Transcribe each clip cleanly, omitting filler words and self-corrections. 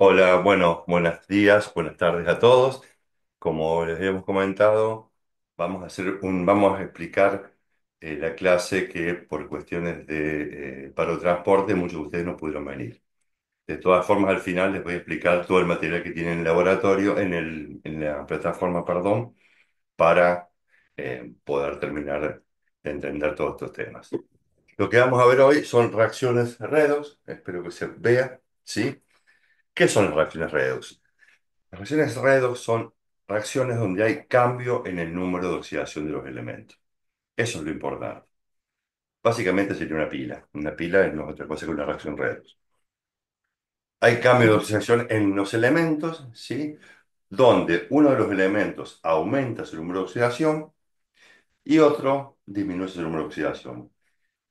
Hola, bueno, buenos días, buenas tardes a todos. Como les habíamos comentado, vamos a explicar la clase que por cuestiones de paro de transporte muchos de ustedes no pudieron venir. De todas formas, al final les voy a explicar todo el material que tienen en el laboratorio, en la plataforma, perdón, para poder terminar de entender todos estos temas. Lo que vamos a ver hoy son reacciones redox, espero que se vea, ¿sí? ¿Qué son las reacciones redox? Las reacciones redox son reacciones donde hay cambio en el número de oxidación de los elementos. Eso es lo importante. Básicamente sería una pila. Una pila no es otra cosa que una reacción redox. Hay cambio de oxidación en los elementos, ¿sí? Donde uno de los elementos aumenta su número de oxidación y otro disminuye su número de oxidación.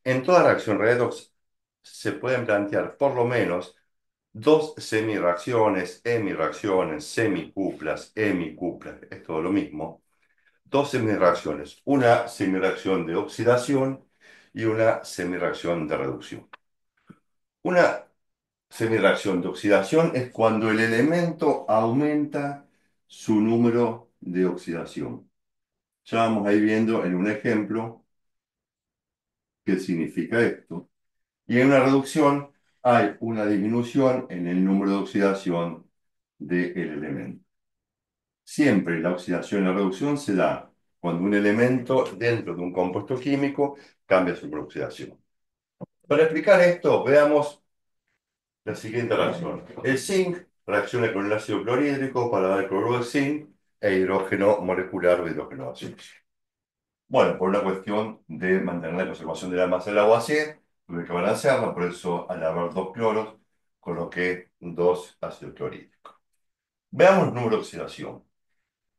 En toda reacción redox se pueden plantear por lo menos dos semirreacciones, hemireacciones, semicuplas, hemicuplas, es todo lo mismo. Dos semirreacciones, una semirreacción de oxidación y una semirreacción de reducción. Una semirreacción de oxidación es cuando el elemento aumenta su número de oxidación. Ya vamos a ir viendo en un ejemplo qué significa esto. Y en una reducción hay una disminución en el número de oxidación del elemento. Siempre la oxidación y la reducción se da cuando un elemento dentro de un compuesto químico cambia su oxidación. Para explicar esto, veamos la siguiente reacción. El zinc reacciona con el ácido clorhídrico para dar cloruro de zinc e hidrógeno molecular de hidrógeno ácido. Bueno, por una cuestión de mantener la conservación de la masa del agua así, tuve que balancearla, por eso al haber dos cloros, coloqué dos ácidos clorhídricos. Veamos el número de oxidación.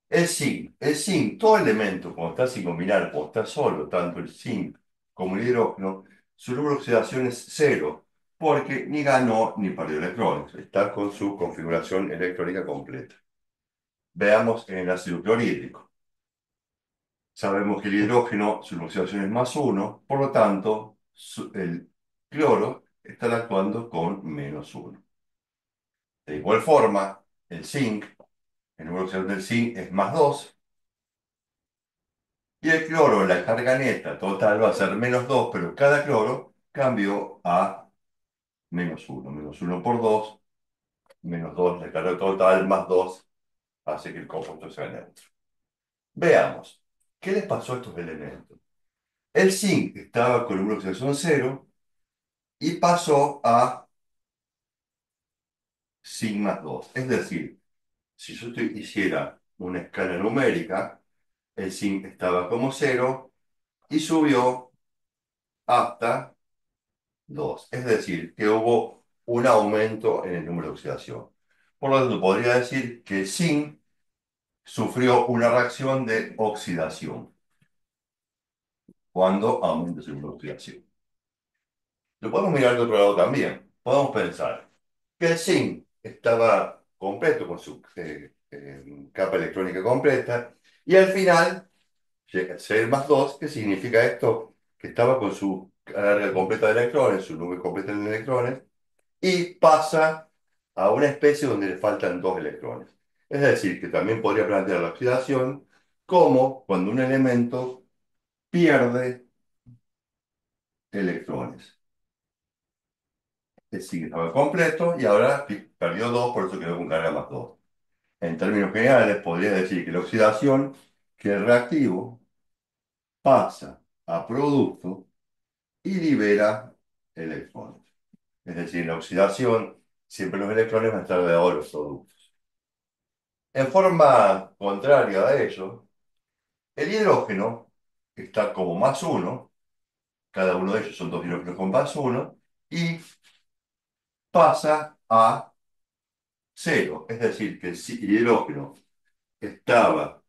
El zinc, todo elemento, cuando está sin combinar o está solo, tanto el zinc como el hidrógeno, su número de oxidación es cero, porque ni ganó ni perdió electrones, está con su configuración electrónica completa. Veamos en el ácido clorhídrico. Sabemos que el hidrógeno, su oxidación es más uno, por lo tanto, el cloro estará actuando con menos uno. De igual forma, el zinc, el número de oxidación del zinc es más 2. Y el cloro, la carga neta total va a ser menos 2, pero cada cloro cambió a menos uno. Menos uno por 2, menos 2, la carga total más 2 hace que el compuesto sea neutro. Veamos, ¿qué les pasó a estos elementos? El zinc estaba con una oxidación cero y pasó a zinc más 2. Es decir, si yo hiciera una escala numérica, el zinc estaba como cero y subió hasta 2. Es decir, que hubo un aumento en el número de oxidación. Por lo tanto, podría decir que el zinc sufrió una reacción de oxidación cuando aumenta su número de oxidación. Lo podemos mirar de otro lado también. Podemos pensar que el zinc estaba completo con su capa electrónica completa y al final llega a ser más 2. ¿Qué significa esto? Que estaba con su carga completa de electrones, su nube completa de electrones, y pasa a una especie donde le faltan dos electrones. Es decir, que también podría plantear la oxidación como cuando un elemento pierde electrones. Es decir, estaba completo y ahora perdió dos, por eso quedó con carga más dos. En términos generales, podría decir que la oxidación, que el reactivo pasa a producto y libera electrones. Es decir, en la oxidación, siempre los electrones van a estar de lado de los productos. En forma contraria a ello, el hidrógeno está como más uno, cada uno de ellos son dos hidrógenos con más uno, y pasa a cero. Es decir, que si el hidrógeno estaba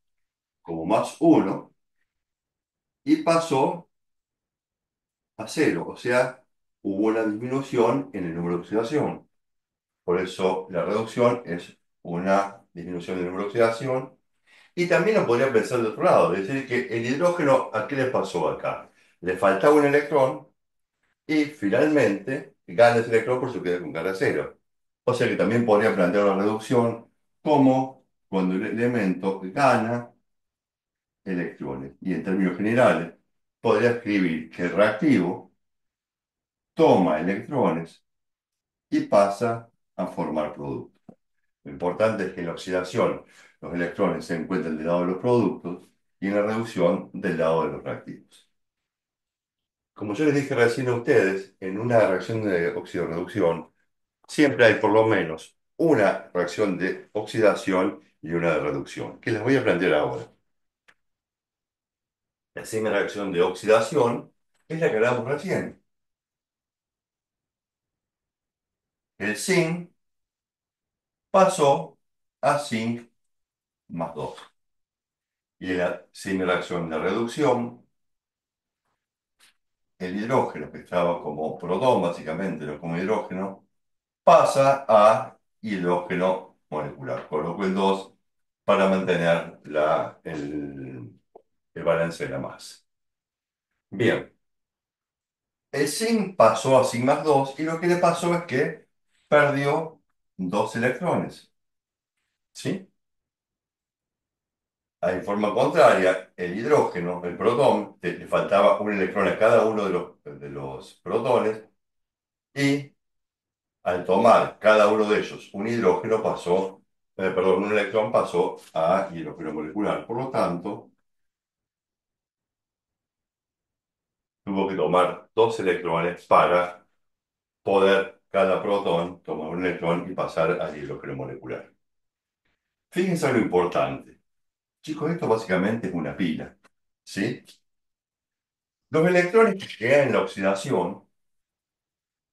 como más uno y pasó a cero. O sea, hubo una disminución en el número de oxidación. Por eso la reducción es una disminución del número de oxidación. Y también lo podría pensar de otro lado, es decir, que el hidrógeno, ¿a qué le pasó acá? Le faltaba un electrón y finalmente gana ese electrón por su queda con carga cero. O sea que también podría plantear la reducción como cuando el elemento gana electrones. Y en términos generales, podría escribir que el reactivo toma electrones y pasa a formar productos. Lo importante es que en la oxidación los electrones se encuentran del lado de los productos y en la reducción del lado de los reactivos. Como yo les dije recién a ustedes, en una reacción de oxidorreducción siempre hay por lo menos una reacción de oxidación y una de reducción, que les voy a plantear ahora. La segunda reacción de oxidación es la que hablamos recién. El zinc pasó a zinc más 2. Y en la segunda reacción de reducción, el hidrógeno, que estaba como protón básicamente, no como hidrógeno, pasa a hidrógeno molecular. Coloco el 2 para mantener el balance de la masa. Bien, el zinc pasó a zinc más 2 y lo que le pasó es que perdió 2 electrones. ¿Sí? En forma contraria, el hidrógeno, el protón, le faltaba un electrón a cada uno de los protones y al tomar cada uno de ellos un hidrógeno perdón, un electrón pasó a hidrógeno molecular. Por lo tanto, tuvo que tomar 2 electrones para poder cada protón tomar un electrón y pasar al hidrógeno molecular. Fíjense lo importante. Chicos, esto básicamente es una pila. ¿Sí? Los electrones que quedan en la oxidación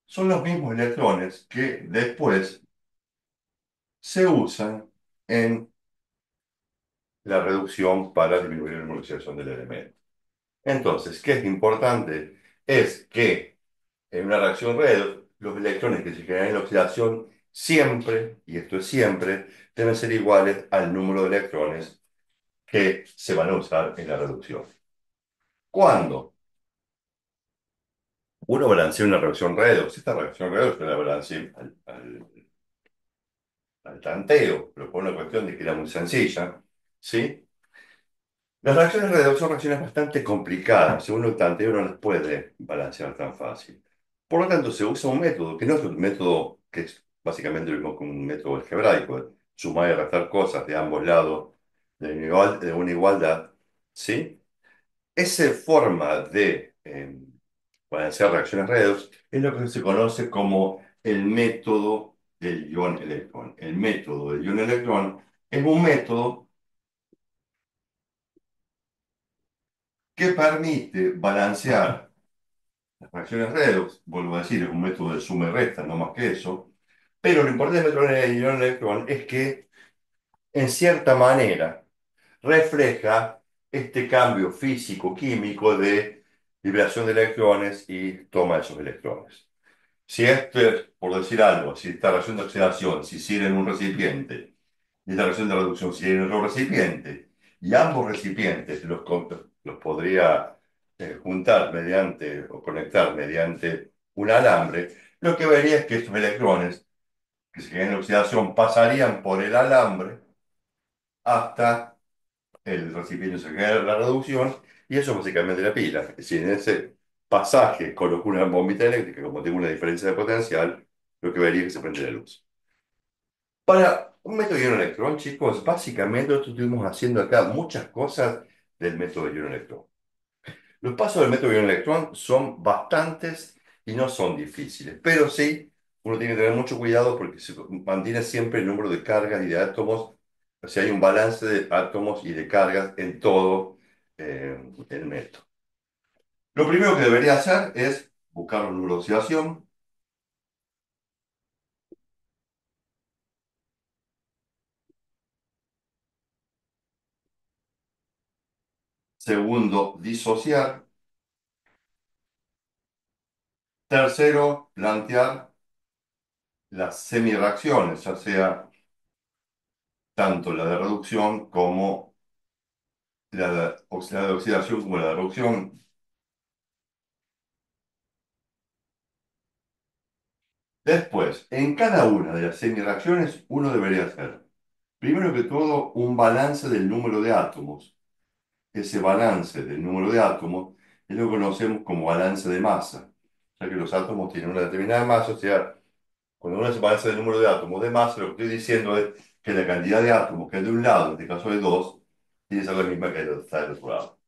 son los mismos electrones que después se usan en la reducción para disminuir la oxidación del elemento. Entonces, ¿qué es importante? Es que en una reacción redox, los electrones que se generan en la oxidación siempre, y esto es siempre, deben ser iguales al número de electrones que se van a usar en la reducción. Cuando uno balancea una reacción redox, esta reacción redox yo la balanceé al tanteo, pero por una cuestión de que era muy sencilla, ¿sí? Las reacciones redox son reacciones bastante complicadas, según el tanteo no las puede balancear tan fácil. Por lo tanto, se usa un método que no es un método que es básicamente lo mismo que un método algebraico, de sumar y restar cosas de ambos lados de una igualdad, ¿sí? Esa forma de balancear reacciones redox es lo que se conoce como el método del ion electrón. El método del ion electrón es un método que permite balancear las reacciones redox, vuelvo a decir, es un método de suma y resta, no más que eso, pero lo importante del método del ion electrón es que, en cierta manera, refleja este cambio físico-químico de liberación de electrones y toma de esos electrones. Si esto es, por decir algo, si esta reacción de oxidación se hiciera en un recipiente y esta reacción de reducción se hiciera en otro recipiente, y ambos recipientes los podría juntar mediante o conectar mediante un alambre, lo que vería es que estos electrones que se quedan en oxidación pasarían por el alambre hasta el recipiente se queda en la reducción y eso básicamente la pila. Es decir, en ese pasaje coloco una bombita eléctrica, como tengo una diferencia de potencial, lo que vería es que se prende la luz. Para un método de ion electrón, chicos, básicamente nosotros estuvimos haciendo acá muchas cosas del método de ion electrón. Los pasos del método de ion electrón son bastantes y no son difíciles, pero sí, uno tiene que tener mucho cuidado porque se mantiene siempre el número de cargas y de átomos, o sea, hay un balance de átomos y de cargas en todo el método. Lo primero que debería hacer es buscar un número de oxidación. Segundo, disociar. Tercero, plantear las semireacciones, ya sea tanto la de reducción como la de oxidación como la de reducción. Después, en cada una de las semireacciones, uno debería hacer, primero que todo, un balance del número de átomos. Ese balance del número de átomos es lo que conocemos como balance de masa, ya que los átomos tienen una determinada masa, o sea, cuando uno hace balance del número de átomos de masa, lo que estoy diciendo es que la cantidad de átomos que hay de un lado, en este caso de dos, tiene que ser la misma que está del otro lado.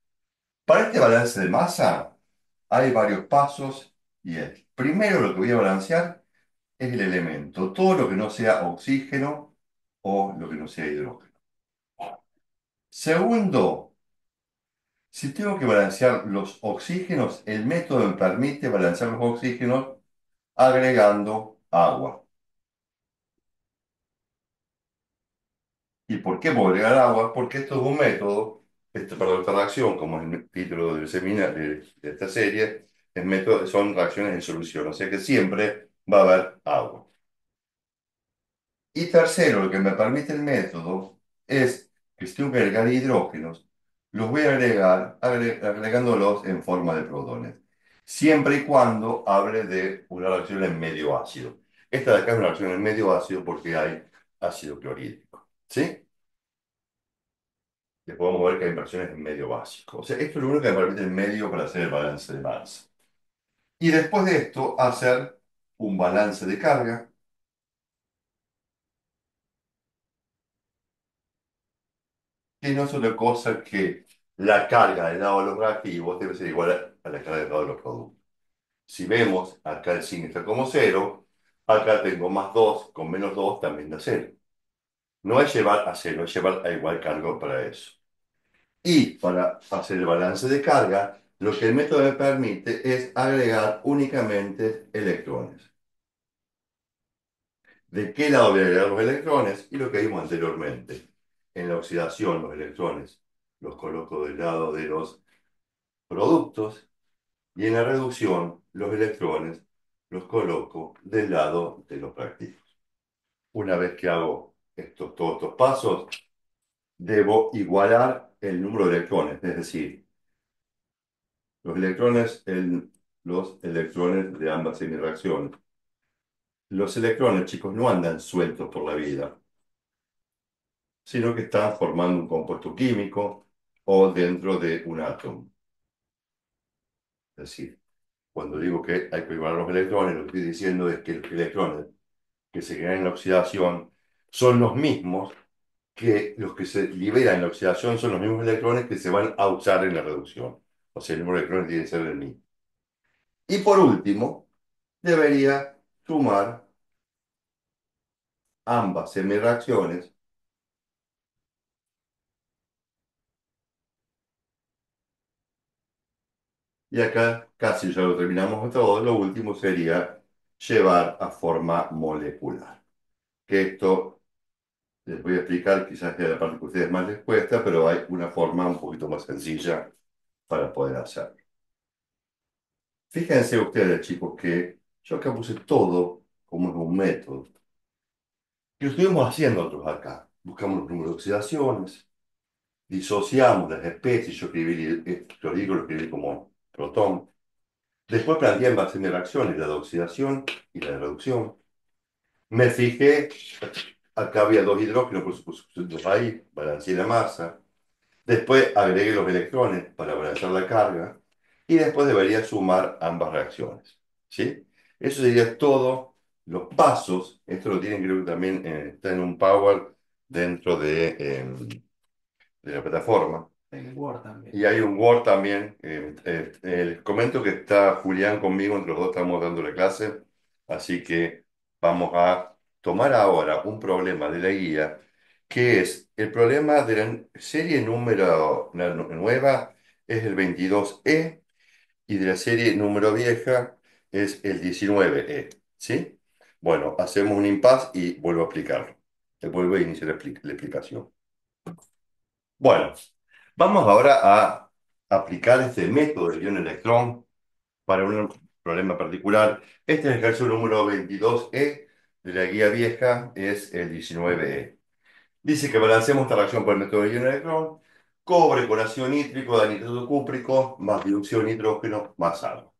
Para este balance de masa hay varios pasos y es, primero lo que voy a balancear es el elemento, todo lo que no sea oxígeno o lo que no sea hidrógeno. Segundo, si tengo que balancear los oxígenos, el método me permite balancear los oxígenos agregando agua. ¿Y por qué puedo agregar agua? Porque esto es un método, perdón, esta reacción, como es el título del seminario de esta serie, es método, son reacciones en solución, o sea que siempre va a haber agua. Y tercero, lo que me permite el método es que si tengo que agregar hidrógenos, los voy a agregar agregándolos en forma de protones, siempre y cuando hable de una reacción en medio ácido. Esta de acá es una reacción en medio ácido porque hay ácido clorhídrico. ¿Sí? Después vamos a ver que hay versiones en medio básico. O sea, esto es lo único que me permite el medio para hacer el balance de masa. Y después de esto, hacer un balance de carga, que no es otra cosa que la carga del lado de los reactivos debe ser igual a la carga del lado de los productos. Si vemos, acá el signo está como cero, acá tengo más 2 con menos 2 también da cero. No es llevar a cero, es llevar a igual carga para eso. Y para hacer el balance de carga, lo que el método me permite es agregar únicamente electrones. ¿De qué lado voy a agregar los electrones? Y lo que vimos anteriormente. En la oxidación, los electrones los coloco del lado de los productos y en la reducción, los electrones los coloco del lado de los reactivos. Una vez que hago todos estos pasos, debo igualar el número de electrones, es decir, los electrones de ambas semireacciones. Los electrones, chicos, no andan sueltos por la vida, sino que están formando un compuesto químico o dentro de un átomo. Es decir, cuando digo que hay que igualar los electrones, lo que estoy diciendo es que los electrones que se crean en la oxidación son los mismos que los que se liberan en la oxidación, son los mismos electrones que se van a usar en la reducción. O sea, el número de electrones tiene que ser el mismo. Y por último, debería sumar ambas semireacciones y acá casi ya lo terminamos todo. Lo último sería llevar a forma molecular. Que esto les voy a explicar, quizás sea la parte que a ustedes más les cuesta, pero hay una forma un poquito más sencilla para poder hacerlo. Fíjense ustedes, chicos, que yo acá puse todo como un método. Y lo estuvimos haciendo nosotros acá. Buscamos los números de oxidaciones, disociamos las especies, yo escribí el clorhídrico, lo escribí como protón. Después planteé en base de reacciones la de oxidación y la de reducción. Me fijé, acá había dos hidrógenos, por supuesto, dos ahí, balanceé la masa. Después agregué los electrones para balancear la carga. Y después debería sumar ambas reacciones. ¿Sí? Eso sería todo los pasos. Esto lo tienen, creo que también está en un Power dentro de la plataforma. En Word también. Y hay un Word también. Les comento que está Julián conmigo, entre los dos estamos dando la clase, así que vamos a tomar ahora un problema de la guía, que es el problema de la serie número nueva, es el 22E, y de la serie número vieja es el 19E. ¿Sí? Bueno, hacemos un impasse y vuelvo a explicarlo. Vuelvo a iniciar la explicación. Bueno, vamos ahora a aplicar este método del ion electrón para un problema particular. Este es el caso número 22E de la guía vieja, es el 19E. Dice que balanceemos esta reacción por el método del ion electrón: cobre con ácido nítrico, da nitrato cúprico, más dióxido de nitrógeno, más agua.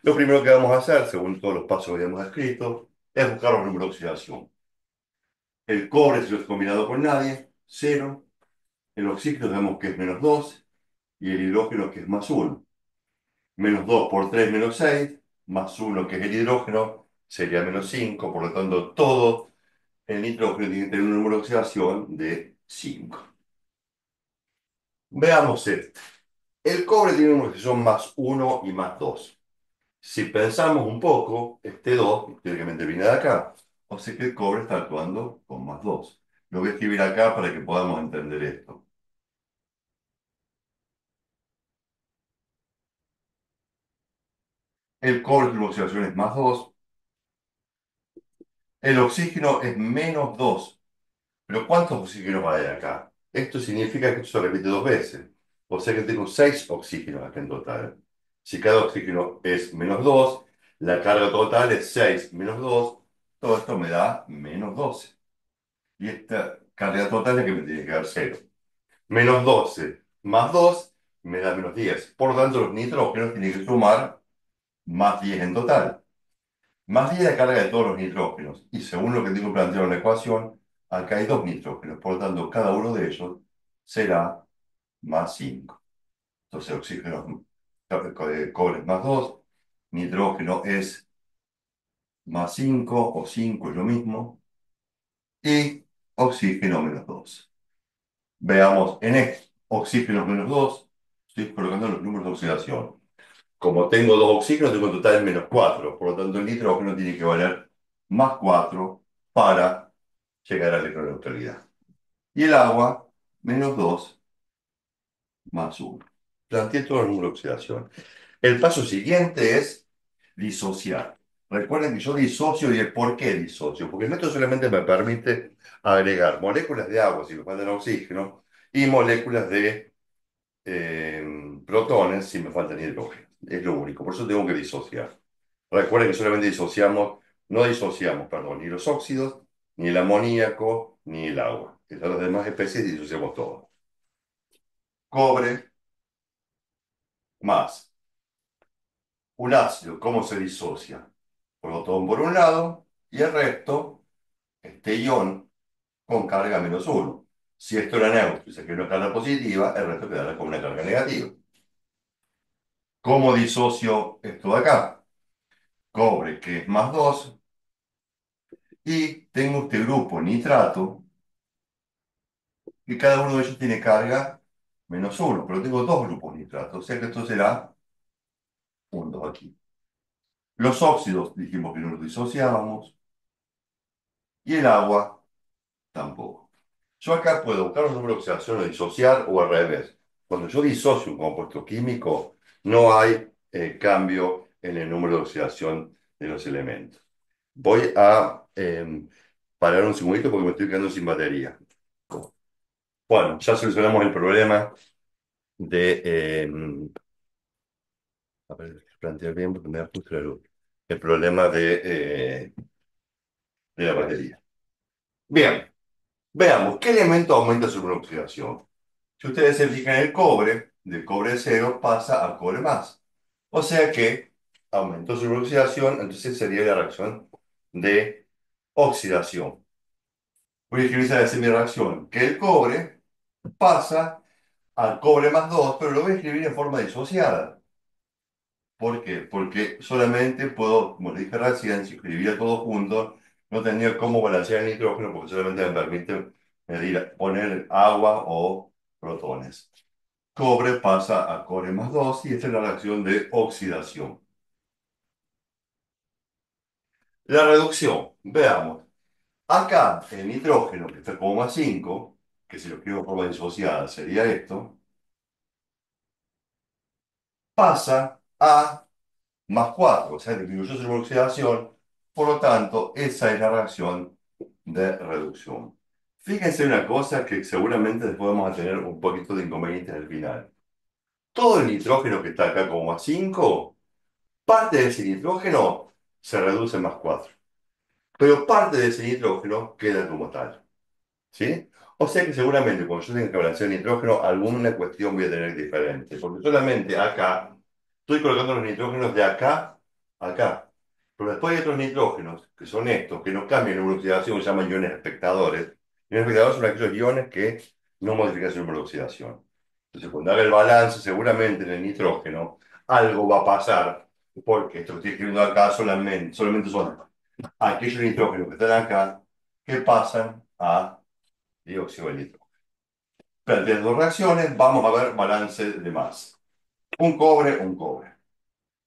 Lo primero que vamos a hacer, según todos los pasos que habíamos escrito, es buscar los números de oxidación. El cobre, si lo he combinado con nadie, cero. El oxígeno sabemos que es -2 y el hidrógeno que es +1. -2 por 3 -6, +1 que es el hidrógeno, sería -5. Por lo tanto, todo el nitrógeno tiene que tener un número de oxidación de 5. Veamos esto. El cobre tiene un número de oxidación +1 y +2. Si pensamos un poco, este 2 teóricamente viene de acá. O sea que el cobre está actuando con +2. Lo voy a escribir acá para que podamos entender esto. El cobre, su oxidación es +2. El oxígeno es -2. Pero ¿cuántos oxígenos hay acá? Esto significa que esto se repite dos veces. O sea que tengo 6 oxígenos acá en total. Si cada oxígeno es -2, la carga total es 6 -2. Todo esto me da -12. Y esta carga total es que me tiene que dar 0. -12 más 2 me da -10. Por lo tanto, los nitrógenos tienen que sumar +10 en total. +10 la carga de todos los nitrógenos. Y según lo que tengo planteado en la ecuación, acá hay dos nitrógenos. Por lo tanto, cada uno de ellos será +5. Entonces, oxígeno, cobre es +2, nitrógeno es +5 o 5 es lo mismo, y oxígeno -2. Veamos, en esto, oxígeno -2, estoy colocando los números de oxidación. Como tengo dos oxígenos, tengo en total -4. Por lo tanto, el nitrógeno tiene que valer +4 para llegar a la electroneutralidad. Y el agua, -2 +1. Planteé todo el número de oxidación. El paso siguiente es disociar. Recuerden que yo disocio y el por qué disocio. Porque el método solamente me permite agregar moléculas de agua si me faltan oxígeno y moléculas de protones si me faltan hidrógeno. Es lo único. Por eso tengo que disociar. Recuerden que solamente no disociamos, perdón, ni los óxidos, ni el amoníaco, ni el agua. Que son las demás especies disociamos todo. Cobre más un ácido, ¿cómo se disocia? Protón por un lado y el resto, este ion, con carga -1. Si esto era neutro y se quiere una carga positiva, el resto quedará con una carga negativa. ¿Cómo disocio esto de acá? Cobre, que es +2, y tengo este grupo nitrato, y cada uno de ellos tiene carga -1, pero tengo dos grupos nitratos, o sea que esto será un 2 aquí. Los óxidos dijimos que no los disociábamos, y el agua tampoco. Yo acá puedo buscar los números de oxidación o disociar o al revés. Cuando yo disocio un compuesto químico, no hay cambio en el número de oxidación de los elementos. Voy a parar un segundito porque me estoy quedando sin batería. Bueno, ya solucionamos el problema de... a ver, plantear bien porque me da justo la luz. El problema de la batería. Bien, veamos, ¿qué elemento aumenta su oxidación? Si ustedes se fijan, el cobre, del cobre cero pasa al cobre más. O sea que aumentó su oxidación, entonces sería la reacción de oxidación. Voy a escribir esa mi reacción, que el cobre pasa al cobre +2, pero lo voy a escribir en forma disociada. ¿Por qué? Porque solamente puedo, como le dije recién, si escribía todo junto, no tendría cómo balancear el nitrógeno porque solamente me permite poner agua o protones. Cobre pasa a cobre +2 y esta es la reacción de oxidación. La reducción, veamos. Acá el nitrógeno, que está como +5, que si lo escribo de forma disociada sería esto, pasa a +4, o sea, disminuyó su oxidación, por lo tanto, esa es la reacción de reducción. Fíjense una cosa que seguramente después vamos a tener un poquito de inconveniente en el final. Todo el nitrógeno que está acá como +5, parte de ese nitrógeno se reduce en +4, pero parte de ese nitrógeno queda como tal, ¿sí? O sea que seguramente cuando yo tenga que balancear el nitrógeno, alguna cuestión voy a tener diferente, porque solamente acá estoy colocando los nitrógenos de acá a acá. Pero después hay otros nitrógenos, que son estos, que no cambian la oxidación, se llaman iones espectadores. Iones espectadores son aquellos iones que no modifican su número de oxidación. Entonces, cuando haga el balance, seguramente en el nitrógeno, algo va a pasar, porque esto que estoy escribiendo acá solamente son aquellos nitrógenos que están acá, que pasan a dióxido de nitrógeno. Pero de las dos reacciones, vamos a ver balance de masa. Un cobre.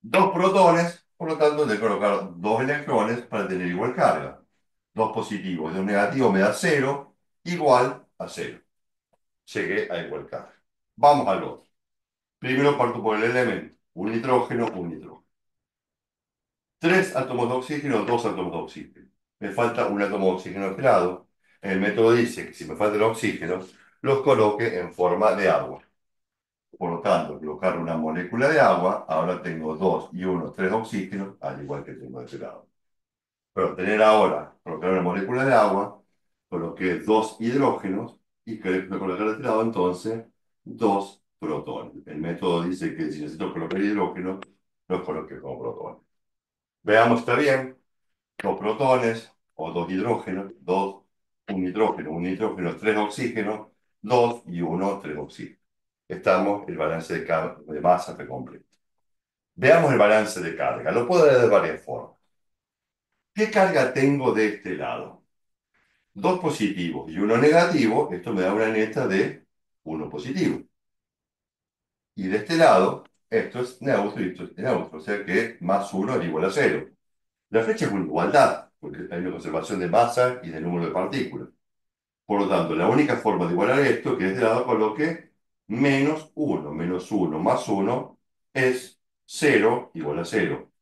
Dos protones, por lo tanto, de colocar dos electrones para tener igual carga. Dos positivos y un negativo me da cero, igual a cero. Llegué a igual carga. Vamos al otro. Primero parto por el elemento. Un nitrógeno, un nitrógeno. Tres átomos de oxígeno, dos átomos de oxígeno. Me falta un átomo de oxígeno de este lado. El método dice que si me falta el oxígeno, los coloque en forma de agua. Por lo tanto, colocar una molécula de agua, ahora tengo dos y uno, tres oxígenos, al igual que tengo de este lado. Pero tener ahora, colocar una molécula de agua, coloqué dos hidrógenos y que colocar de este lado entonces dos protones. El método dice que si necesito colocar hidrógenos, los coloqué como protones. Veamos, está bien, dos protones o dos hidrógenos, un nitrógeno, tres oxígenos, dos y uno, tres oxígenos. Estamos, el balance de masa está completo. Veamos el balance de carga. Lo puedo ver de varias formas. ¿Qué carga tengo de este lado? Dos positivos y uno negativo, esto me da una neta de uno positivo. Y de este lado, esto es neutro y esto es neutro, o sea que más uno es igual a cero. La flecha es una igualdad, porque hay una conservación de masa y de número de partículas. Por lo tanto, la única forma de igualar esto, que de este lado coloque menos uno más uno es cero igual a cero.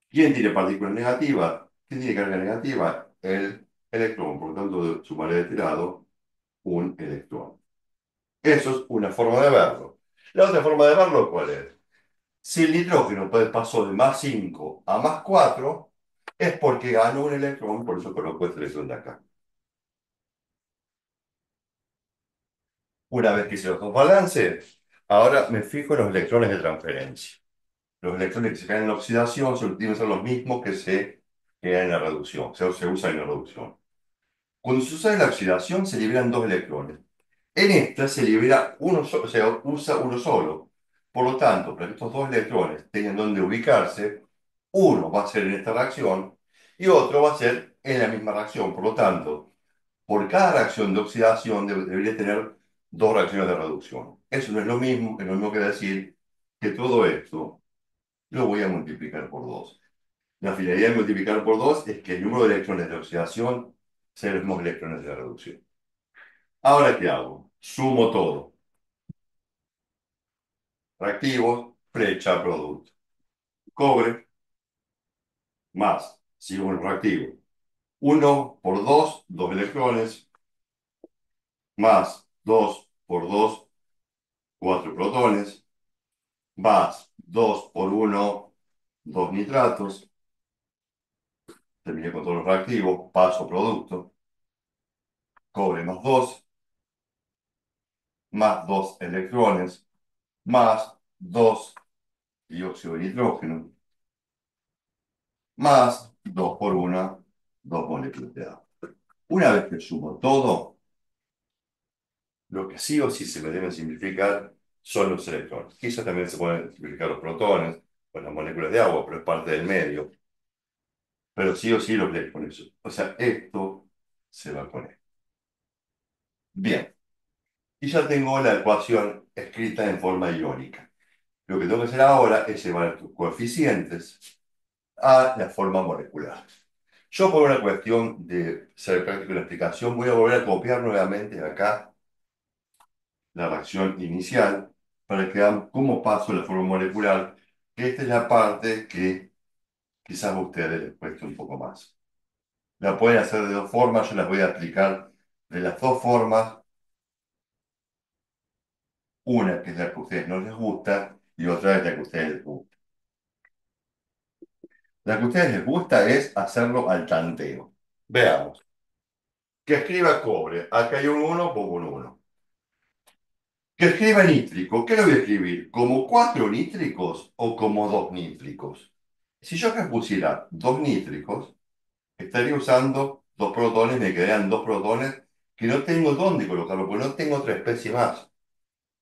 ¿Quién tiene partículas negativas? ¿Quién tiene carga negativa? El electrón. Por lo tanto, sumaré de este lado un electrón. Eso es una forma de verlo. La otra forma de verlo, ¿cuál es? Si el nitrógeno pasó de más 5 a más 4 es porque ganó un electrón, por eso coloco este electrón de acá. Una vez que hice los dos balances, ahora me fijo en los electrones de transferencia. Los electrones que se caen en la oxidación tienen ser los mismos que se quedan en la reducción, se usan en la reducción. Cuando se usa en la oxidación se liberan dos electrones. En esta se libera uno solo, o sea, usa uno solo. Por lo tanto, para que estos dos electrones tengan donde ubicarse, uno va a ser en esta reacción y otro va a ser en la misma reacción. Por lo tanto, por cada reacción de oxidación debería tener dos reacciones de reducción. Eso no es lo mismo, es lo mismo que decir que todo esto lo voy a multiplicar por 2. La finalidad de multiplicar por 2 es que el número de electrones de oxidación sea los mismos electrones de reducción. Ahora, ¿qué hago? Sumo todo. Reactivos, flecha, producto. Cobre más, sigo con el reactivo. Uno por 2 2 electrones, más 2 por 2 4 protones, más 2 por uno 2 nitratos. Terminé con todos los reactivos, paso producto. Cobre más 2 más 2 electrones, más 2 dióxido de nitrógeno, más 2 por una 2 moléculas de agua. Una vez que sumo todo, lo que sí o sí se me deben simplificar son los electrones. Quizás también se pueden simplificar los protones o las moléculas de agua, pero es parte del medio. Pero sí o sí los electrones. O sea, esto se va con esto. Bien, y ya tengo la ecuación escrita en forma iónica. Lo que tengo que hacer ahora es llevar estos coeficientes a la forma molecular. Yo por una cuestión de ser práctico en la explicación voy a volver a copiar nuevamente acá la reacción inicial para que vean cómo paso la forma molecular, que esta es la parte que quizás a ustedes les cueste un poco más. La pueden hacer de dos formas, yo las voy a explicar de las dos formas, una que es la que a ustedes no les gusta y otra es la que a ustedes les gusta. La que a ustedes les gusta es hacerlo al tanteo. Veamos. Que escriba cobre. Acá hay un uno, pongo un uno. Que escriba nítrico. ¿Qué lo voy a escribir? ¿Como cuatro nítricos o como dos nítricos? Si yo acá pusiera dos nítricos, estaría usando dos protones, me quedarían dos protones que no tengo dónde colocarlo, porque no tengo otra especie más.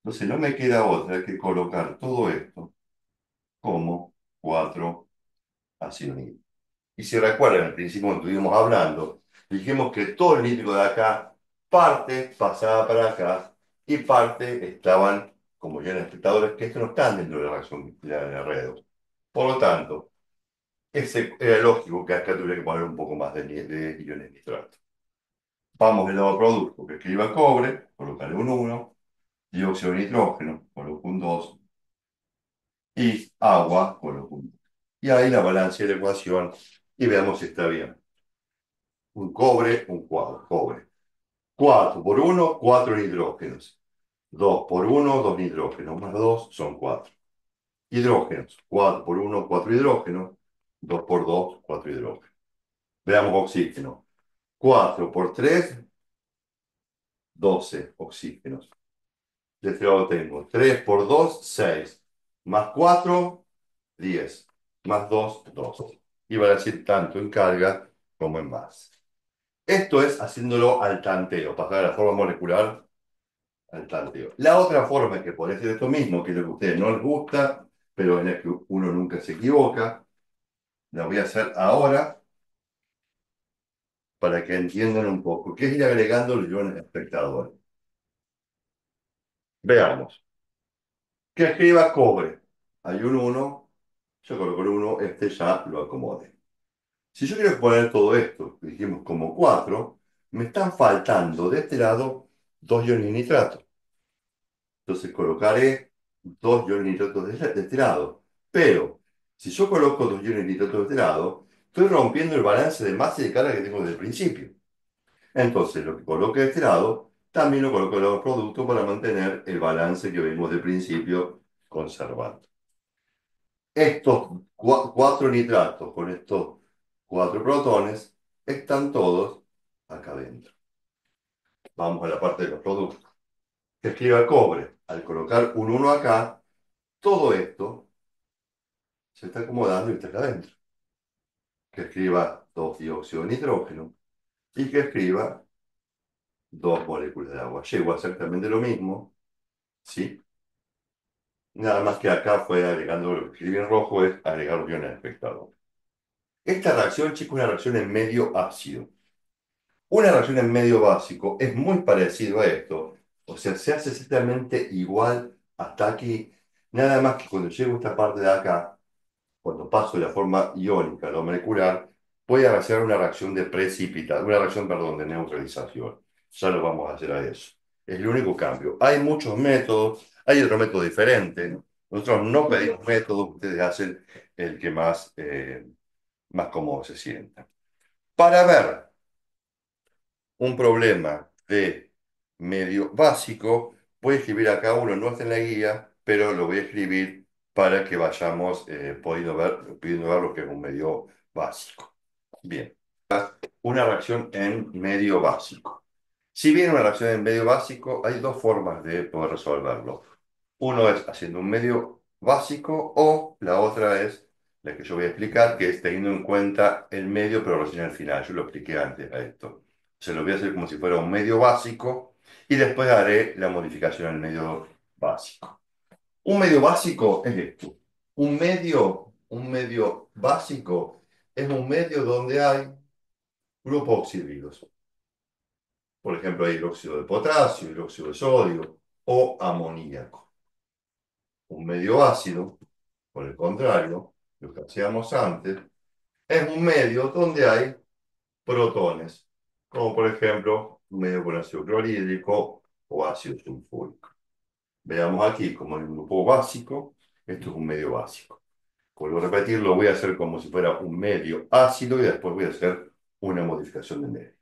Entonces no me queda otra que colocar todo esto como cuatro ácidos nítricos. Y si recuerdan, al principio cuando estuvimos hablando, dijimos que todo el nítrico de acá, parte pasaba para acá y parte estaban como iones espectadores que estos no están dentro de la reacción de Redox. Por lo tanto, era lógico que acá tuviera que poner un poco más de iones nitrato. Vamos del lado producto, que escriba cobre, colocarle un 1, dióxido de nitrógeno, coloco un 2, y agua, coloco un 2. Y ahí la balance de la ecuación y veamos si está bien. Un cobre, un cuadro, cobre. 4 por 1, 4 nitrógenos. 2 por 1, 2 nitrógenos. Más 2 son 4. Hidrógenos. 4 por 1, 4 hidrógenos. 2 por 2, 4 hidrógenos. Veamos oxígeno. 4 por 3, 12 oxígenos. De este lado tengo 3 por 2, 6. Más 4, 10. Más 2, 2. Y van a decir tanto en carga como en masa. Esto es haciéndolo al tanteo, pasar a la forma molecular al tanteo. La otra forma es que podría ser esto mismo, que es lo que a ustedes no les gusta, pero en el que uno nunca se equivoca, la voy a hacer ahora para que entiendan un poco, que es ir agregando los iones espectadores. Veamos. Que escriba cobre. Hay un 1, yo coloco el 1, este ya lo acomode. Si yo quiero poner todo esto, dijimos como 4, me están faltando de este lado dos iones de nitrato. Entonces colocaré dos iones nitratos de este lado. Pero si yo coloco dos iones nitratos de este lado, estoy rompiendo el balance de masa y de carga que tengo desde el principio. Entonces lo que coloque de este lado, también lo coloco del lado producto para mantener el balance que vimos del principio conservando. Estos cuatro nitratos con estos cuatro protones están todos acá adentro. Vamos a la parte de los productos. Que escriba cobre. Al colocar un 1 acá, todo esto se está acomodando y está acá adentro. Que escriba 2 dióxido de nitrógeno y que escriba 2 moléculas de agua. Llegó a exactamente lo mismo, ¿sí? Nada más que acá fue agregando, lo que escribí en rojo es agregar los iones al espectador. Esta reacción, chicos, es una reacción en medio ácido. Una reacción en medio básico es muy parecido a esto. O sea, se hace exactamente igual hasta aquí. Nada más que cuando llego a esta parte de acá, cuando paso de la forma iónica a la molecular, voy a hacer una reacción de precipitación, una reacción, perdón, de neutralización. Ya lo vamos a hacer a eso. Es el único cambio. Hay muchos métodos, hay otro método diferente. Nosotros no pedimos métodos, ustedes hacen el que más cómodo se sienta. Para ver un problema de medio básico, voy a escribir acá uno, no está en la guía, pero lo voy a escribir para que vayamos pudiendo ver lo que es un medio básico. Bien, una reacción en medio básico. Si bien una reacción en medio básico, hay dos formas de poder resolverlo. Uno es haciendo un medio básico o la otra es la que yo voy a explicar, que es teniendo en cuenta el medio, pero recién al final. Yo lo expliqué antes a esto. Se lo voy a hacer como si fuera un medio básico y después haré la modificación al medio básico. Un medio básico es esto. Un medio básico es un medio donde hay grupos oxídicos. Por ejemplo, hay hidróxido de potasio, hidróxido de sodio o amoníaco. Un medio ácido, por el contrario, lo que hacíamos antes, es un medio donde hay protones, como por ejemplo un medio con ácido clorhídrico o ácido sulfúrico. Veamos aquí, como en un grupo básico, esto es un medio básico. Vuelvo a repetir, lo voy a hacer como si fuera un medio ácido y después voy a hacer una modificación de medio.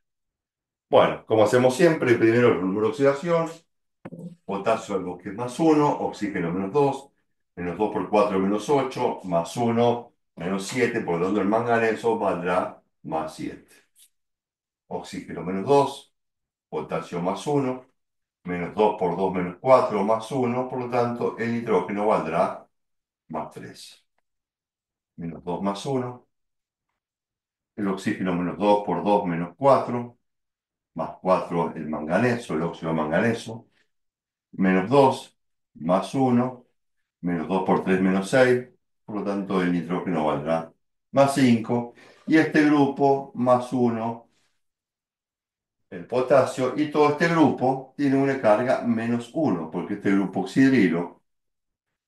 Bueno, como hacemos siempre, primero el número de oxidación, potasio algo que es más 1, oxígeno menos 2 por 4 menos 8, más 1, menos 7, por lo tanto el manganeso valdrá más 7. Oxígeno menos 2, potasio más 1, menos 2 por 2 menos 4 más 1, por lo tanto el nitrógeno valdrá más 3. menos 2 más uno. El oxígeno menos 2 por 2 menos 4 más 4 el manganeso, el óxido de manganeso. Menos 2 más uno, menos 2 por 3 menos 6. Por lo tanto el nitrógeno valdrá más 5. Y este grupo más uno el potasio, y todo este grupo tiene una carga menos uno porque este grupo oxidrilo,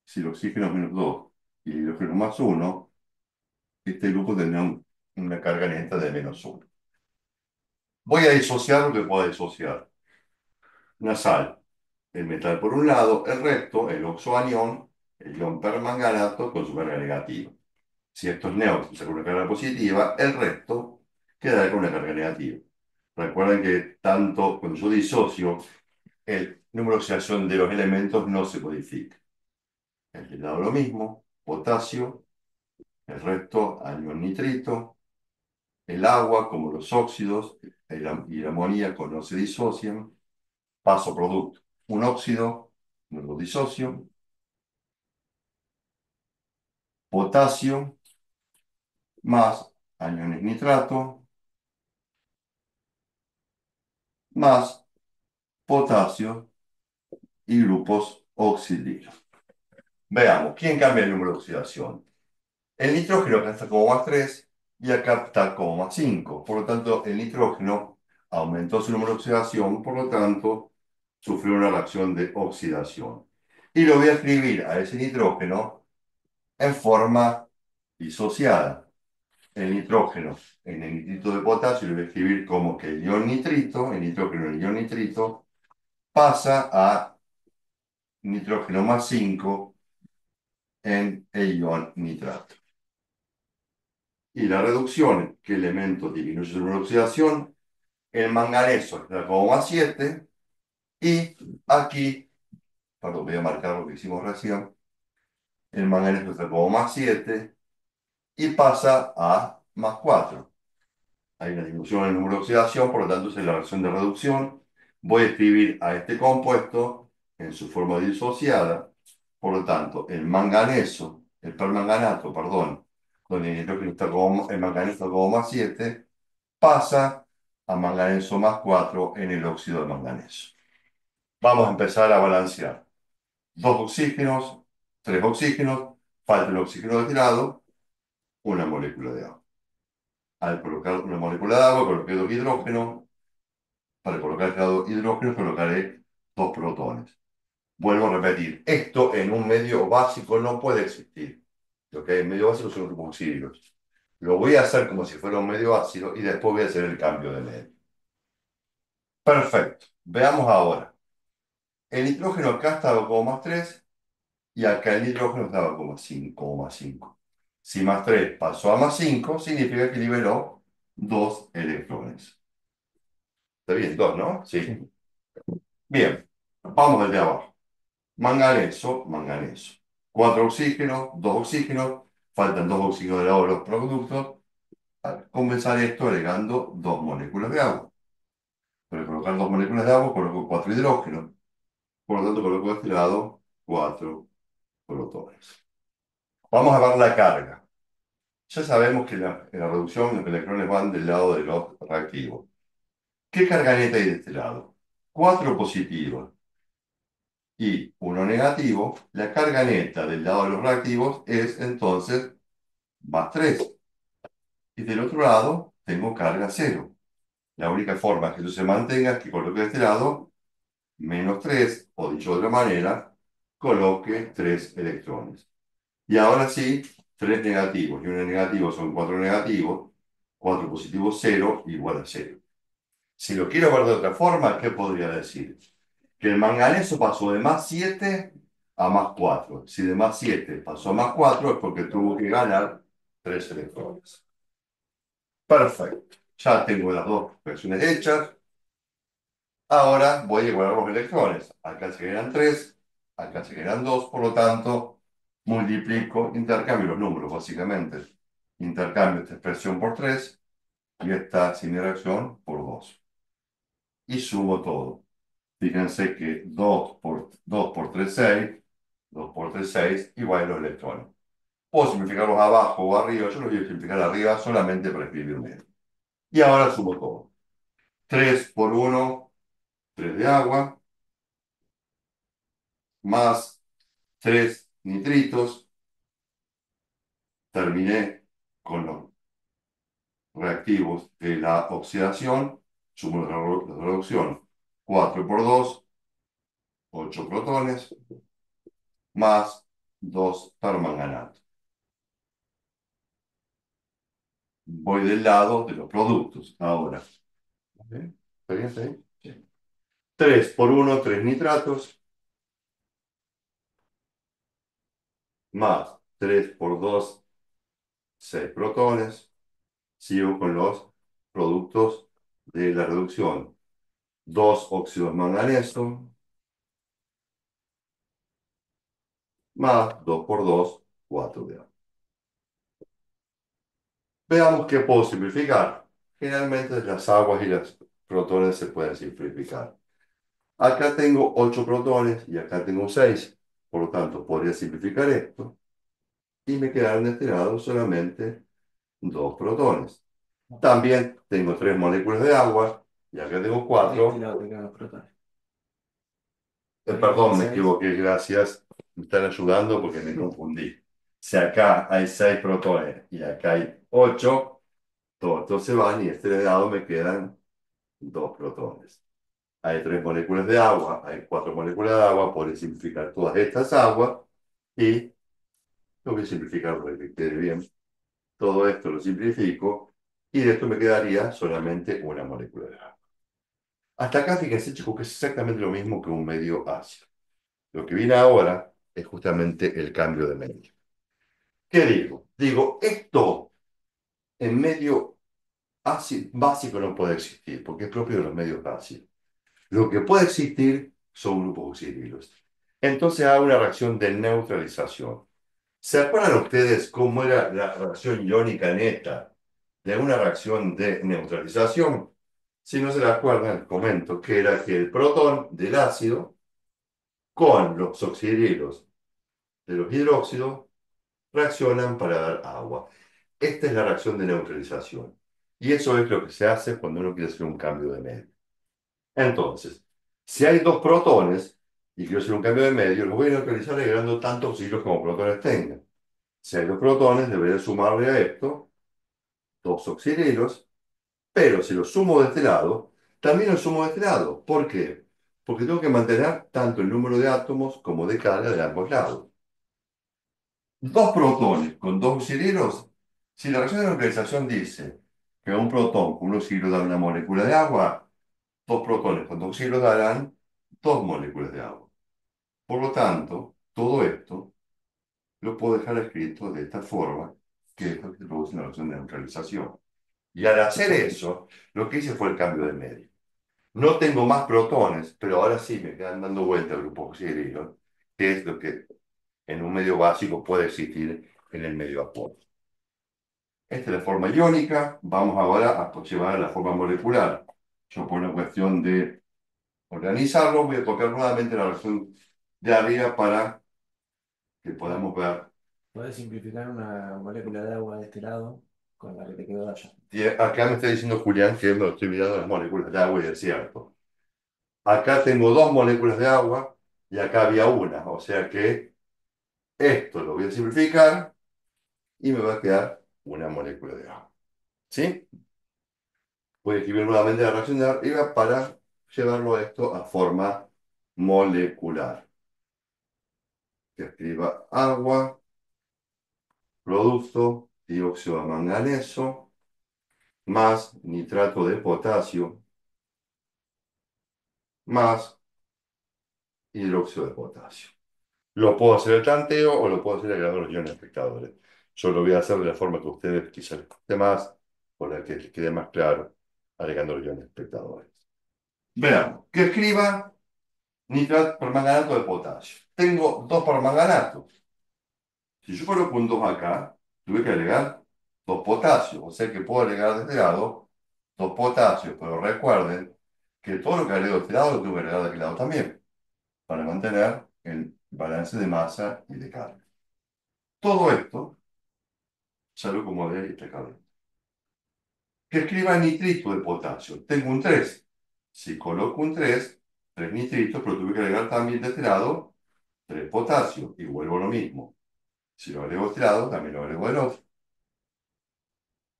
si el oxígeno es menos 2 y el hidrógeno más uno, este grupo tendrá una carga neta de menos uno. Voy a disociar lo que pueda disociar. Una sal, el metal por un lado, el resto, el oxoanión, el ion permanganato con su carga negativa. Si esto es neutro, con una carga positiva, el resto quedará con una carga negativa. Recuerden que tanto cuando yo disocio, el número de oxidación de los elementos no se modifica. El del lado lo mismo, potasio, el resto, anión nitrito, el agua, como los óxidos y el amoníaco no se disocian, paso producto. Un óxido, no lo disocio, potasio más aniones nitrato más potasio y grupos oxidrilos. Veamos, ¿quién cambia el número de oxidación? El nitrógeno acá está como más 3 y acá está como más 5. Por lo tanto, el nitrógeno aumentó su número de oxidación, por lo tanto, sufrió una reacción de oxidación. Y lo voy a escribir a ese nitrógeno en forma disociada. El nitrógeno en el nitrito de potasio lo voy a escribir como que el ion nitrito, el nitrógeno en el ion nitrito, pasa a nitrógeno más 5 en el ion nitrato. Y la reducción, ¿qué elemento disminuye su número de oxidación? El manganeso está como más 7 y aquí, perdón, voy a marcar lo que hicimos recién, el manganeso está como más 7 y pasa a más 4. Hay una disminución en el número de oxidación, por lo tanto es la reacción de reducción. Voy a escribir a este compuesto en su forma disociada, por lo tanto el manganeso, el permanganato, perdón, donde el nitrógeno está como, el manganeso está como más 7, pasa a manganeso más 4 en el óxido de manganeso. Vamos a empezar a balancear. Dos oxígenos, tres oxígenos, falta el oxígeno de este lado, una molécula de agua. Al colocar una molécula de agua, coloqué dos hidrógenos. Para colocar este lado hidrógeno, colocaré dos protones. Vuelvo a repetir, esto en un medio básico no puede existir. Lo que hay en medio básico son grupos oxígenos. Lo voy a hacer como si fuera un medio ácido y después voy a hacer el cambio de medio. Perfecto. Veamos ahora. El nitrógeno acá estaba como más 3 y acá el nitrógeno estaba como 5, como más 5. Si más 3 pasó a más 5, significa que liberó dos electrones. ¿Está bien? Dos, ¿no? Sí. Bien. Vamos al de abajo. Manganeso, manganeso. Cuatro oxígenos, dos oxígenos. Faltan dos oxígenos de lado de los productos. Al compensar esto agregando dos moléculas de agua. Para colocar dos moléculas de agua coloco cuatro hidrógenos. Por lo tanto, coloco de este lado cuatro protones. Vamos a ver la carga. Ya sabemos que en la reducción los electrones van del lado de los reactivos. ¿Qué carga neta hay de este lado? Cuatro positivos y uno negativo. La carga neta del lado de los reactivos es entonces más 3. Y del otro lado tengo carga cero. La única forma que eso se mantenga es que coloque de este lado menos 3, o dicho de otra manera, coloque 3 electrones. Y ahora sí, 3 negativos y 1 negativo son 4 negativos, 4 positivos, 0 igual a 0. Si lo quiero ver de otra forma, ¿qué podría decir? Que el manganeso pasó de más 7 a más 4. Si de más 7 pasó a más 4 es porque tuvo que ganar 3 electrones. Perfecto. Ya tengo las dos reacciones hechas. Ahora voy a igualar los electrones. Acá se generan 3, acá se generan 2, por lo tanto, multiplico, intercambio los números, básicamente. Intercambio esta expresión por 3 y esta sin reacción por 2. Y sumo todo. Fíjense que 2 por 3, 6. 2 por 3, 6, igual a los electrones. Puedo simplificarlos abajo o arriba. Yo los voy a simplificar arriba solamente para escribir medio. Y ahora sumo todo. 3 por 1, 3 de agua, más 3 nitritos. Terminé con los reactivos de la oxidación. Sumo la reducción. 4 por 2, 8 protones, más 2 permanganato. Voy del lado de los productos. Ahora. ¿Bien? ¿Está bien? ¿Está bien? Sí. 3 por 1, 3 nitratos, más 3 por 2, 6 protones. Sigo con los productos de la reducción. 2 óxidos de manganeso, más 2 por 2, 4 de agua. Veamos qué puedo simplificar. Generalmente las aguas y los protones se pueden simplificar. Acá tengo 8 protones y acá tengo 6. Por lo tanto, podría simplificar esto y me quedaron de este lado solamente 2 protones. También tengo 3 moléculas de agua y acá tengo 4. Perdón, me equivoqué, gracias. Me están ayudando porque me confundí. Si acá hay 6 protones y acá hay 8, todos estos se van y de este lado me quedan 2 protones. Hay 3 moléculas de agua, hay 4 moléculas de agua, podré simplificar todas estas aguas y lo voy a simplificar para que quede bien. Todo esto lo simplifico y de esto me quedaría solamente una molécula de agua. Hasta acá, fíjense, chicos, que es exactamente lo mismo que un medio ácido. Lo que viene ahora es justamente el cambio de medio. ¿Qué digo? Digo, esto en medio ácido básico no puede existir, porque es propio de los medios ácidos. Lo que puede existir son grupos oxidrilos. Entonces hago una reacción de neutralización. ¿Se acuerdan ustedes cómo era la reacción iónica neta de una reacción de neutralización? Si no se la acuerdan, les comento que era que el protón del ácido con los oxidrilos de los hidróxidos reaccionan para dar agua. Esta es la reacción de neutralización. Y eso es lo que se hace cuando uno quiere hacer un cambio de medio. Entonces, si hay dos protones y quiero hacer un cambio de medio, los voy a neutralizar agregando tantos oxígenos como protones tengan. Si hay dos protones, debería sumarle a esto dos oxígenos, pero si los sumo de este lado, también los sumo de este lado. ¿Por qué? Porque tengo que mantener tanto el número de átomos como de carga de ambos lados. Dos protones con dos oxígenos, si la reacción de neutralización dice que un protón con un oxígeno da una molécula de agua, dos protones con dos oxígenos darán dos moléculas de agua. Por lo tanto, todo esto lo puedo dejar escrito de esta forma, que es lo que se produce en la reacción de neutralización. Y al hacer eso, lo que hice fue el cambio de medio. No tengo más protones, pero ahora sí me quedan dando vuelta el grupo oxígeno, que es lo que en un medio básico puede existir en el medio acuoso. Esta es la forma iónica. Vamos ahora a llevar a la forma molecular. Yo por una cuestión de organizarlo, voy a tocar nuevamente la reacción de arriba para que podamos ver. Puedes simplificar una molécula de agua de este lado con la que te quedó allá. Y acá me está diciendo Julián que me estoy mirando las moléculas de agua y es cierto. Acá tengo dos moléculas de agua y acá había una. O sea que esto lo voy a simplificar y me va a quedar una molécula de agua. ¿Sí? Voy a escribir nuevamente la reacción de arriba para llevarlo esto a forma molecular. Que escriba agua, producto, dióxido de manganeso, más nitrato de potasio, más hidróxido de potasio. Lo puedo hacer el tanteo o lo puedo hacer agregando los iones espectadores. Yo lo voy a hacer de la forma que a ustedes quizás les guste más, por la que les quede más claro, agregando los iones espectadores. Veamos, que escriba nitrato permanganato de potasio. Tengo dos permanganatos. Si yo coloco un 2 acá, tuve que agregar dos potasios. O sea que puedo agregar de este lado dos potasios. Pero recuerden que todo lo que agrego de este lado lo tengo que agregar de aquel lado también, para mantener el balance de masa y de carga. Todo esto Salud como de está acá adentro. Que escriba nitrito de potasio. Tengo un 3. Si coloco un 3 nitritos, pero tuve que agregar también de este lado 3 potasio. Y vuelvo a lo mismo. Si lo agrego de este lado, también lo agrego del otro.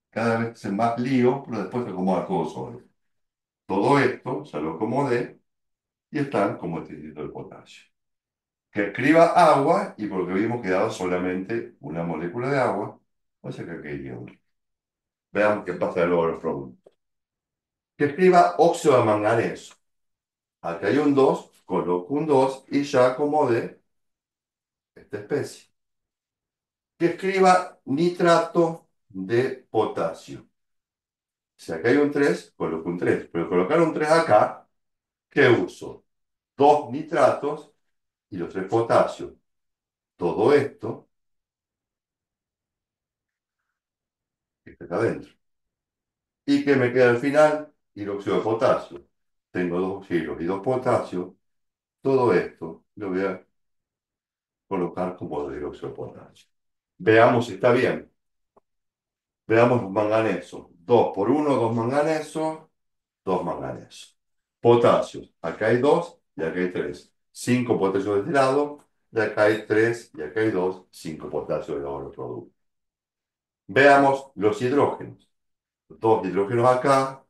Cada vez es más lío, pero después se acomoda todo solo. Todo esto ya lo acomodé y están como este nitrito de potasio. Que escriba agua y por lo que vimos quedaba solamente una molécula de agua. O sea que aquí iría uno. Veamos qué pasa luego en los productos. Que escriba óxido de manganeso. Acá hay un 2, coloco un 2 y ya acomodé esta especie. Que escriba nitrato de potasio. Si acá hay un 3, coloco un 3. Pero colocar un 3 acá, ¿qué uso? Dos nitratos y los 3 potasios. Todo esto está acá adentro. ¿Y qué me queda al final? Hidróxido de potasio. Tengo dos hilos y dos potasios. Todo esto lo voy a colocar como hidróxido de potasio. Veamos si está bien. Veamos los manganesos. 2 por uno, 2 manganesos, 2 manganesos. Potasios. Acá hay 2 y acá hay 3. 5 potasios de este lado, y acá hay 3 y acá hay 2, 5 potasios de los productos. Veamos los hidrógenos. 2 hidrógenos acá,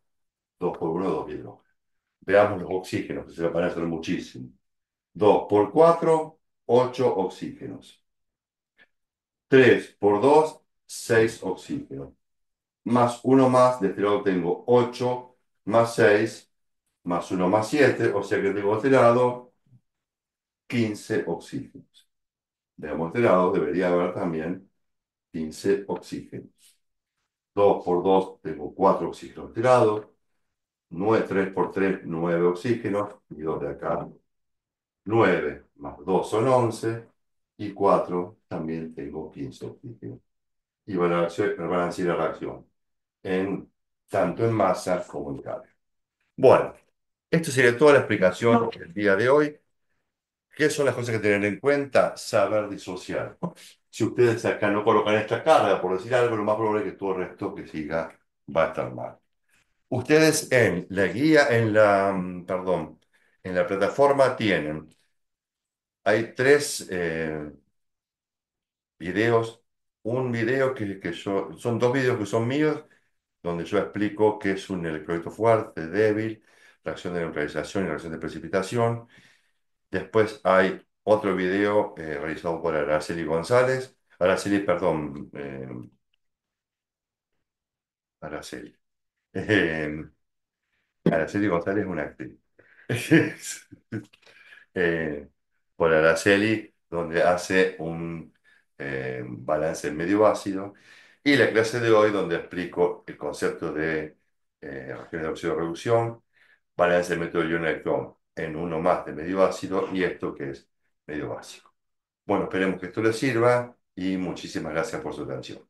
2 por uno, 2 hidrógenos. Veamos los oxígenos, que se van a hacer muchísimo. 2 por 4, 8 oxígenos. 3 por 2, 6 oxígenos. Más uno más, de este lado tengo 8 más 6 más uno más 7, o sea que tengo de este lado 15 oxígenos. De este lado debería haber también 15 oxígenos. 2 por 2 tengo 4 oxígenos de este lado. 9, 3 por 3, 9 oxígenos. Y 2 de acá, 9 más 2 son 11. Y 4 también tengo 15 oxígenos. Y balanceo la reacción tanto en masa como en carga. Bueno, esto sería toda la explicación del día de hoy. ¿Qué son las cosas que tener en cuenta? Saber disociar. Si ustedes acá no colocan esta carga, por decir algo, lo más probable es que todo el resto que siga va a estar mal. Ustedes en la guía, perdón, en la plataforma hay tres videos. Un video son dos videos que son míos, donde yo explico qué es un electrolito fuerte, débil, reacción de neutralización y reacción de precipitación. Después hay otro video realizado por Araceli González. Araceli, perdón, Araceli. Eh, Araceli González es una actriz. Eh, por Araceli, donde hace un balance medio ácido. Y la clase de hoy, donde explico el concepto de reacciones de óxido de reducción, balance del método ion-electrón en uno más de medio ácido y esto que es medio básico. Bueno, esperemos que esto les sirva y muchísimas gracias por su atención.